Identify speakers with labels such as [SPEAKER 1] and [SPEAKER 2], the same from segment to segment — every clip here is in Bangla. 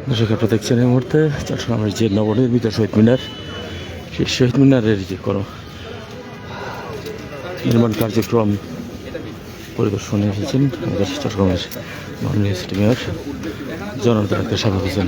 [SPEAKER 1] দর্শক আপনারা দেখছেন এই মুহূর্তে চট্টগ্রামের যে নবনির্মিত শহীদ মিনার, সেই শহীদ মিনারের যে কোনো নির্মাণ কার্যক্রম পরিদর্শনে এসেছেন আমাদের চট্টগ্রামের মাননীয় সিটি মেয়র জনার্দন আক্তার সাহেব হোসেন।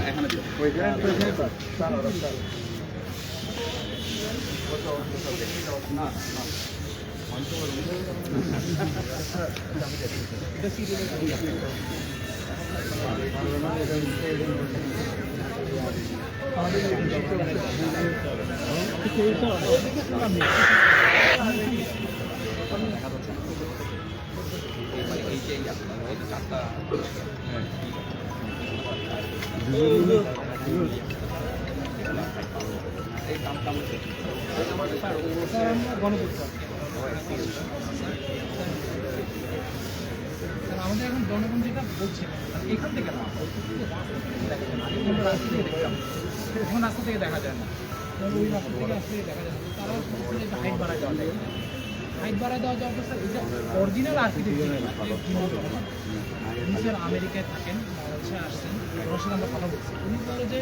[SPEAKER 2] আমাদের এখন জনগণ যেটা বলছে এখান থেকে না, রাস্তা থেকে দেখতাম, এখন রাস্তা থেকে দেখা যায় না, ওই রাস্তা থেকে আসলে দেখা যায় না। তারা হাইট বাড়ায় দেওয়া যায়, হাইট বাড়ায় দেওয়া যাওয়ার পর এটা অরিজিনাল আর্কিটেকচার। উনি স্যার আমেরিকায় থাকেন, বাংলাদেশে আসছেন, ওনার সাথে আমরা কথা বলছি। উনি বলে যে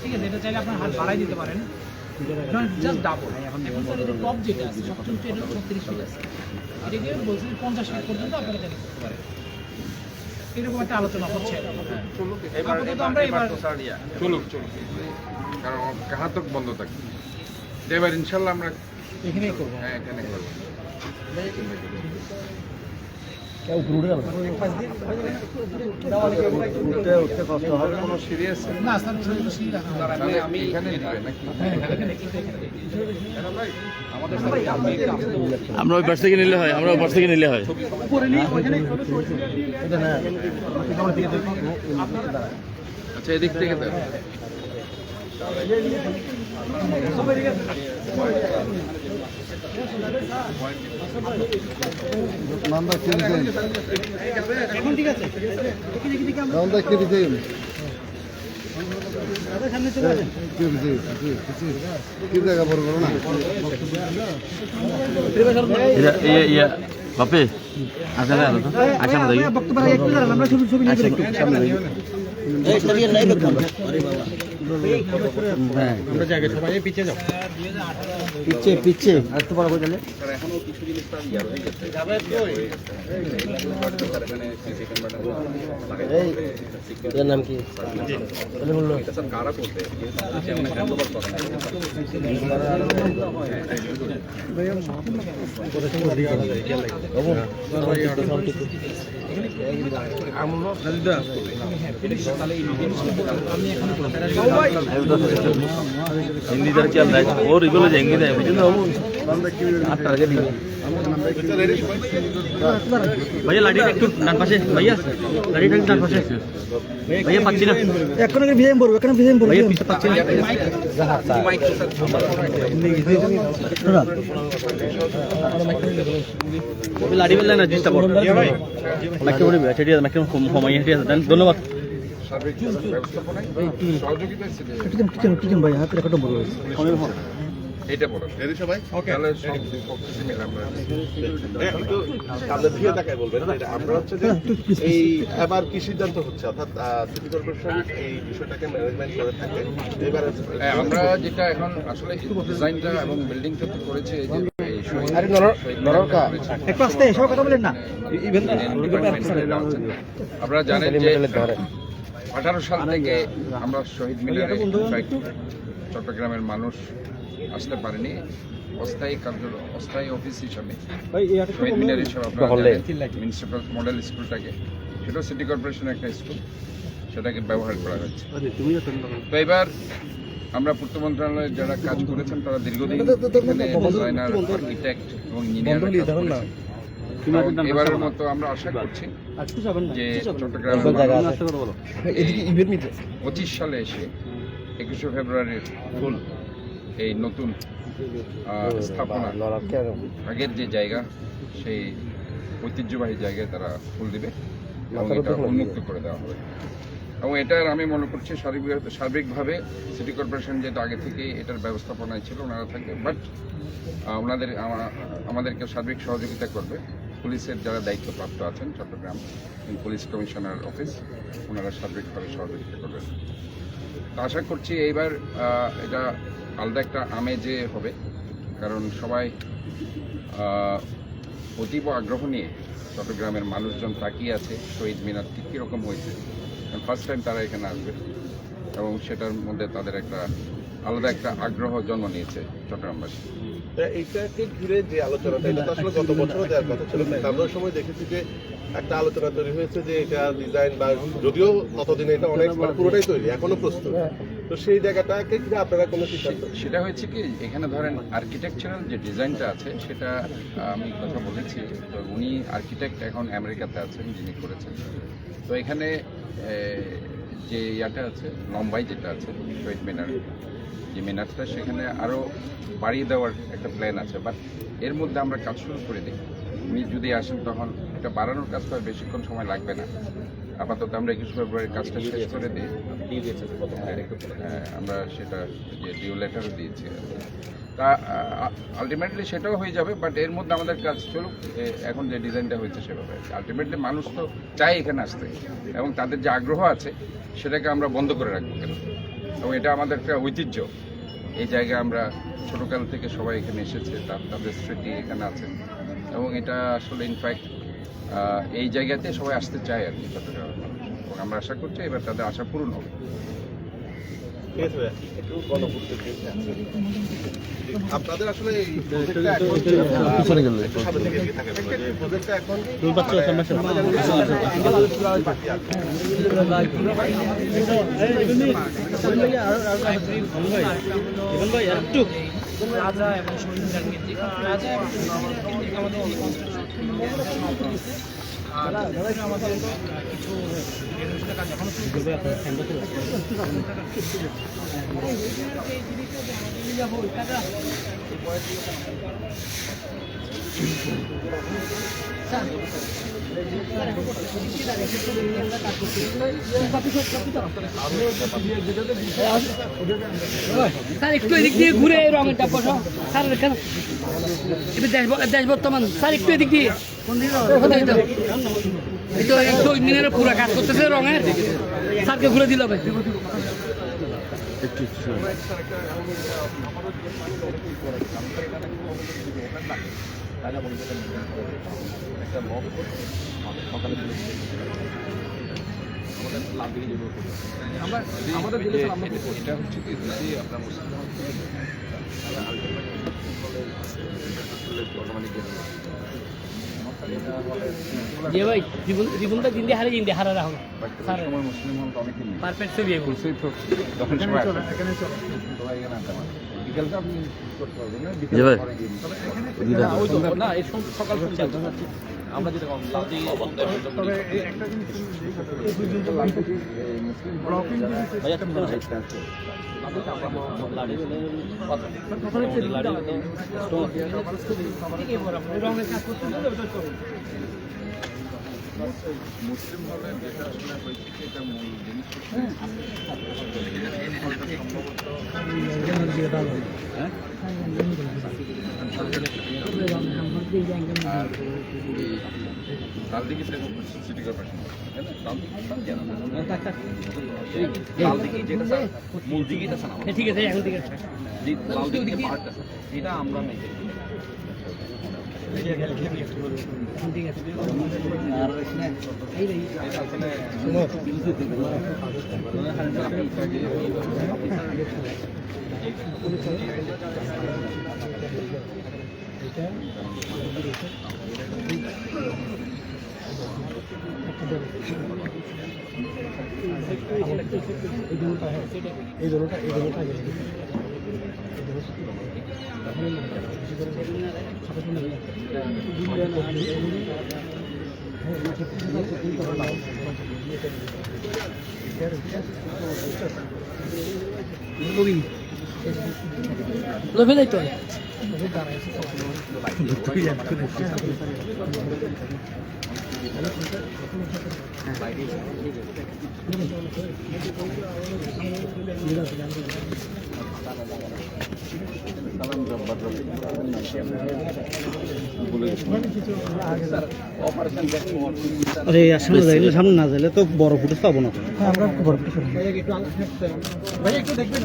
[SPEAKER 2] ঠিক আছে, এটা চাইলে আপনার হাত বাড়াই দিতে পারেন, জাস্ট ডাবল। এখন স্যার এটা টপ যেটা আছে সবচেয়ে উঁচু, এটা 36 ফিট আছে, এটাকে বলছেন 50 ফিট পর্যন্ত আপনারা চাইলে করতে পারেন। এরকম একটা আলোচনা হচ্ছে। আমরা এবার
[SPEAKER 3] চলুক, কারণ ঘাতক বন্ধ থাকবে। এবার ইনশাল্লাহ আমরা
[SPEAKER 2] এখানেই করবো।
[SPEAKER 3] হ্যাঁ, এখানে করবো। কোনো সিরিয়াস
[SPEAKER 2] না স্যার,
[SPEAKER 3] আমি এখানে নিবে নাকি?
[SPEAKER 1] আমরা ওই পাশ থেকে নিলে হয়, আমরা ওই পাশ থেকে নিলে হয়।
[SPEAKER 3] আচ্ছা, এদিক থেকে দেন।
[SPEAKER 2] এখন ঠিক আছে,
[SPEAKER 1] বাপে আচ্ছা আচ্ছা
[SPEAKER 2] আমরা জায়গায় সবাই পিছিয়ে যাও,
[SPEAKER 1] পিছিয়ে আর একটু বড় করে গেলে
[SPEAKER 3] এখনো কিছু জিনিস তার ইয়ার হয়ে গেছে।
[SPEAKER 1] এর নাম কি
[SPEAKER 3] স্যার কারা করতে
[SPEAKER 1] হিন্দি তার খেয়াল নাই ওর এগুলো জেঙ্গি দেয় বুঝলেন আটটা আগে দিন ভাইয়া লাঠিটা একটু ডান পাশে, ভাইয়া লাঠিটা একটু ডান পাশে, ভাইয়া পাচ্ছি না এখন ভিজাই পড়বো, এখন ভিজাই পড়বো, ভাইয়া পিছনে পাচ্ছি না। লাঠি বেলা না জিনিসটা বড় মাইকে পড়বে, সেটি মাইকে কমাইয়া দেন। ধন্যবাদ।
[SPEAKER 3] সহযোগিতা ভাই হাতে একটা বড় এটা বড় সবাই তাহলে সব পক্ষে মিলে আমরা
[SPEAKER 4] একটু সামনে দিয়ে তাকায় বলবেন। আমরা হচ্ছে যে এই এবার কি সিদ্ধান্ত হচ্ছে, অর্থাৎ সিটি কর্পোরেশন এই বিষয়টাকে ম্যানেজমেন্ট করে থাকে। এবার
[SPEAKER 3] আমরা যেটা এখন আসলে ডিজাইনটা এবং বিল্ডিংটা তো করেছে এই যে আপনারা জানেন যে 18 সাল থেকে আমরা শহীদ মিনারে চট্টগ্রামের মানুষ আসতে পারেনি, অস্থায়ী অফিস হিসাবে শহীদ মিনার হিসাবে আপনারা মিউনিসিপ্যাল মডেল স্কুলটাকে, সেটাও সিটি কর্পোরেশনের একটা স্কুল, সেটাকে ব্যবহার করা হচ্ছে। তো এবার আমরা পূর্ত মন্ত্রণালয়ে যারা কাজ করেছেন তারা দীর্ঘদিন এখানে ডিজাইনার, আর্কিটেক্ট এবং ইঞ্জিনিয়ার কাজ করেছেন। এবারের মতো আমরা আশা করছি যে চট্টগ্রাম 25 সালে এসে 21শে ফেব্রুয়ারির ফুল এই নতুন স্থাপনা আগের যে জায়গা সেই ঐতিহ্যবাহী জায়গায় তারা ফুল দিবে এবং এটা উন্মুক্ত করে দেওয়া হবে। এবং এটার আমি মনে করছি সার্বিকভাবে সিটি কর্পোরেশন যেটা আগে থেকে এটার ব্যবস্থাপনায় ছিল ওনারা থাকবে, বাট আমাদেরকে সার্বিক সহযোগিতা করবে পুলিশের যারা দায়িত্বপ্রাপ্ত আছেন চট্টগ্রাম পুলিশ কমিশনার অফিস, ওনারা সার্বিকভাবে সহযোগিতা করবেন। তো আশা করছি এইবার এটা আলাদা একটা আমেজে হবে, কারণ সবাই অতীব আগ্রহ নিয়ে চট্টগ্রামের মানুষজন তাকিয়ে আছে শহীদ মিনার ঠিক কীরকম হয়েছে। ফার্স্ট টাইম তারা এখানে আসবে এবং সেটার মধ্যে তাদের একটা আলাদা একটা আগ্রহ জন্ম নিয়েছে চট্টগ্রামবাসী।
[SPEAKER 4] এইটাকে ঘিরে যে আলোচনাটা, এটা তো আসলে গত বছরও দেওয়ার কথা ছিল, আমরা ওই সময় দেখেছি যে একটা আলোচনা তৈরি হয়েছে যে এটা ডিজাইন বা যদিও ততদিনে এটা অনেক পুরোটাই তৈরি, এখনো প্রস্তুত, তো সেই জায়গাটাকে ঘিরে আপনারা কোনো সিদ্ধান্ত?
[SPEAKER 3] সেটা হয়েছে কি, এখানে ধরেন আর্কিটেকচারাল যে ডিজাইনটা আছে সেটা আমি কথা বলেছি, তো উনি আর্কিটেক্ট এখন আমেরিকাতে আছেন যিনি করেছেন। তো এখানে যে ইয়াটা আছে লম্বাই যেটা আছে শহীদ মিনার যে মিনারটা, সেখানে আরও বাড়িয়ে দেওয়ার একটা প্ল্যান আছে, বাট এর মধ্যে আমরা কাজ শুরু করে দিই। উনি যদি আসেন তখন এটা বাড়ানোর কাজটা বেশিক্ষণ সময় লাগবে না। আপাতত আমরা 21 ফেব্রুয়ারির কাজটা শেষ করে দিই, আমরা সেটা যে ডিউ লেটারও দিয়েছি। তা আলটিমেটলি সেটাও হয়ে যাবে, বাট এর মধ্যে আমাদের কাজ চলুক। এখন যে ডিজাইনটা হয়েছে সেভাবে আলটিমেটলি মানুষ তো চায় এখানে আসতে, এবং তাদের যে আগ্রহ আছে সেটাকে আমরা বন্ধ করে রাখবো কেন? এবং এটা আমাদের একটা ঐতিহ্য। এই জায়গায় আমরা ছোটোকাল থেকে সবাই এখানে এসেছে, তাদের স্মৃতি এখানে আছে, এবং এটা আসলে ইনফ্যাক্ট এই জায়গাতে সবাই আসতে চায় আর কি চট্টগ্রামের মানুষ, এবং আমরা আশা করছি এবার তাদের আশা পূরণ হবে।
[SPEAKER 4] আপনাদের আসলে এই প্রজেক্টটা এখন
[SPEAKER 2] রাজা এবং শহীদ মিনার কেন্দ্রিক, রাজা এবং শহীদ মিনার কেন্দ্রিক আমাদের এই কনস্ট্রাকশন সমাপ্ত হয়েছে। আর আমাদের কিছু রেনোভেশনের কাজ এখনো চলছে।
[SPEAKER 5] স্যার একটু এদিক দিয়ে ঘুরে রঙেরটা বসো স্যার, এখানে দেশ বর্তমান স্যার একটু এদিক দিয়ে একটু মিনারের পুরো কাজ করতেছে রঙের, স্যারকে ঘুরে দিল ভাই।
[SPEAKER 3] এটা হচ্ছে কি, যদি আপনার
[SPEAKER 5] যে ভাই জীবনটা দিন দিয়ে হারিয়ে দিন দিয়ে হারা রাখুন স্যার,
[SPEAKER 3] সময় মুসলিম হল তো অনেকদিন
[SPEAKER 5] পারফেক্ট ছবি এগুলো।
[SPEAKER 3] তখন সবাই এখানে চলে আনতে পারেন। বিকেলটা আপনি করতে পারবেন না,
[SPEAKER 1] জি ভাই।
[SPEAKER 5] না এই সকাল আমরা যেটা
[SPEAKER 3] একটা
[SPEAKER 2] রঙের কাজ করতে
[SPEAKER 3] মুসলিম হলে যেটা আসলে হয়েছে কি, এটা মূল জিনিস লাল দিকে সিটি কর্পোরেশন মূল দিকে
[SPEAKER 5] ঠিক আছে এখন ঠিক আছে
[SPEAKER 3] এটা আমরা নেই।
[SPEAKER 5] ঠিক আছে
[SPEAKER 3] এই
[SPEAKER 5] lo fai tu
[SPEAKER 6] আরে সামনে যাইলে সামনে না যাইলে তো বড় ফুটেজ পাবো না
[SPEAKER 2] আমরা একটু বড় ভাই একটু দেখবেন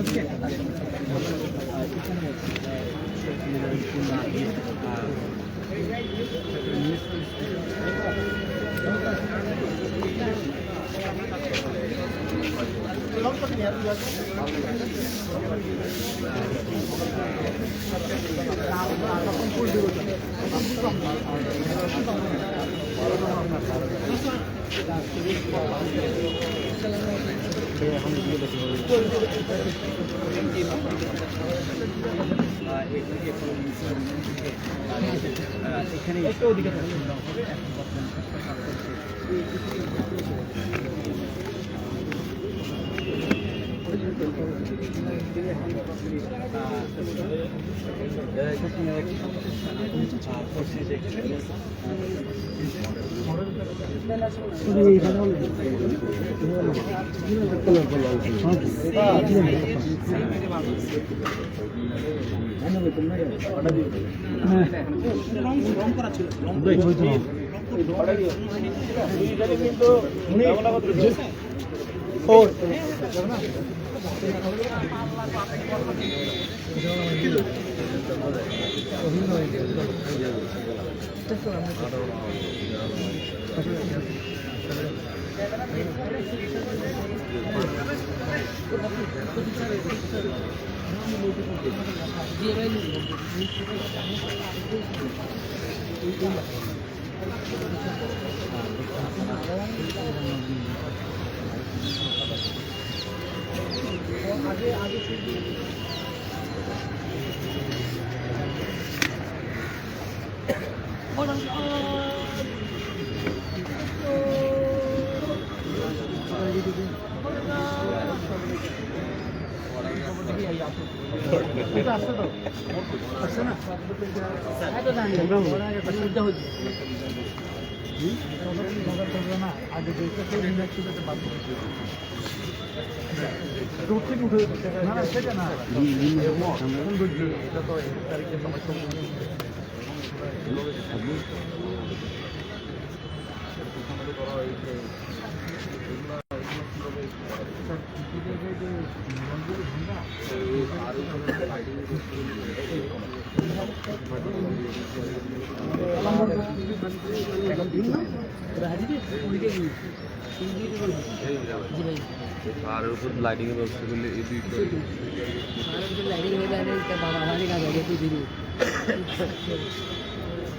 [SPEAKER 1] আর উপর লাইটিং এর ব্যবস্থা করলে এই দুই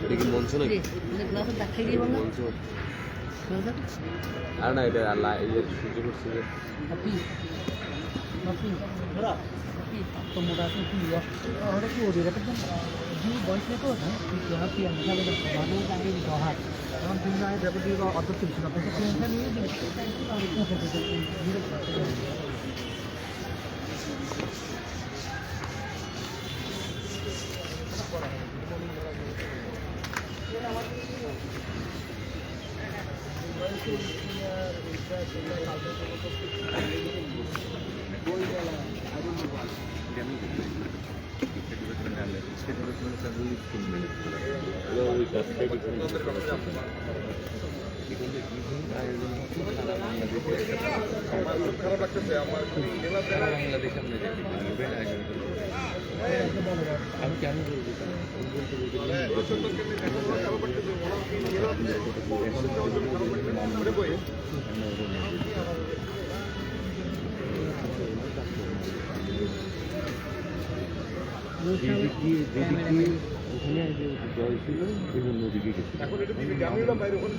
[SPEAKER 1] দেখি মঞ্চ নাকি মঞ্চ আর না এটা সূর্য করছে
[SPEAKER 4] খারাপ লাগতেছে আমার
[SPEAKER 1] আমি কেন
[SPEAKER 4] এখন এটা দিকে গ্রামীণরা বাইরে ওখানে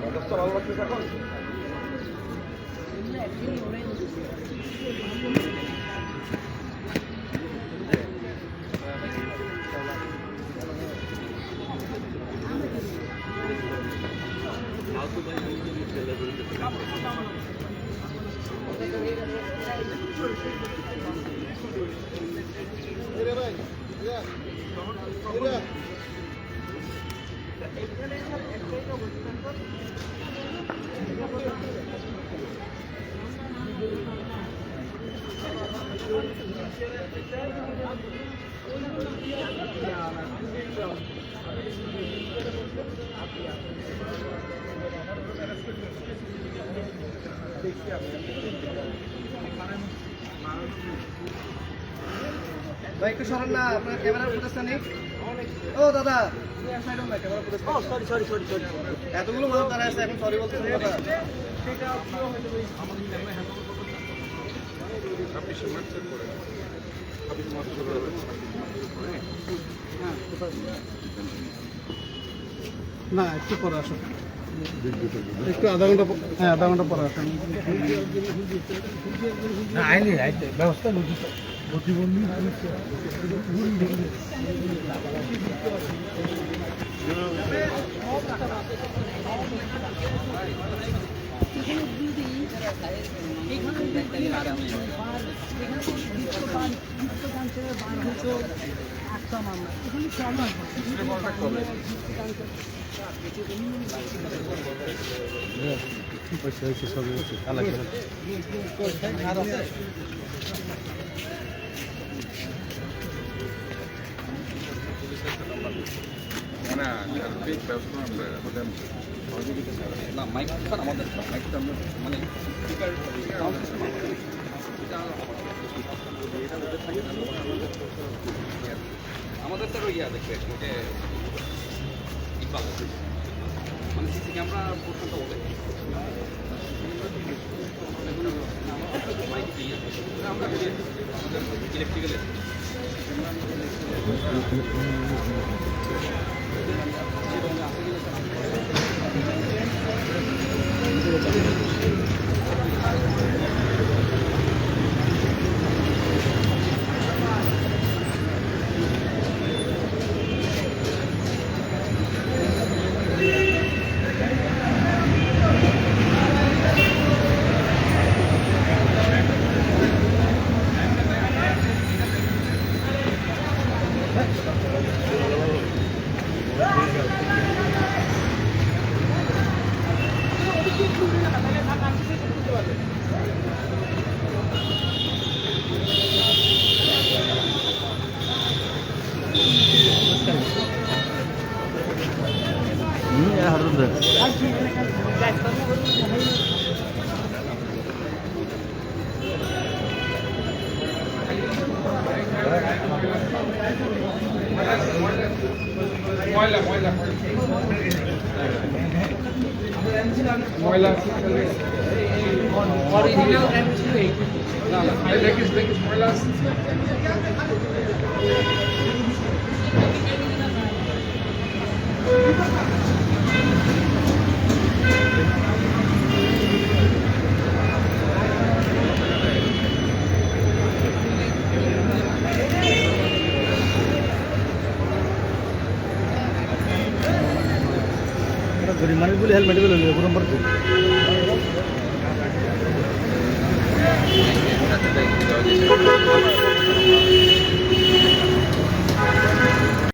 [SPEAKER 4] অবস্থা ভালো লাগতেছে এখন।
[SPEAKER 6] ভাই একটু সরেন না, আপনার ক্যামেরা ফুটেজটা নেই। ও দাদা, এতগুলো মানুষ দাঁড়ায় আছে, এখন সরি বলতেছেন দাদা। না একটু পরে আসুন, একটু আধা ঘন্টা, হ্যাঁ আধা ঘন্টা পরে আসুন।
[SPEAKER 2] আইনি ব্যবস্থা প্রতিবন্ধী
[SPEAKER 3] না সার্বিক ব্যবস্থা আমরা আমাদের সহযোগিতা না মাইকটা আমাদের মাইকটা আমরা মানে স্পিকার সাউন্ড সিস্টেম আমাদের তো ইয়া দেখবে যে ইকবাল মানে সিসি ক্যামেরা পর্যন্ত বলে মাইক দিয়ে আমরা আমাদের ইলেকট্রিক্যাল ময়লা ময়লা ময়লা অরিজিনাল না না লেগিস ময়লা
[SPEAKER 6] হেলমেট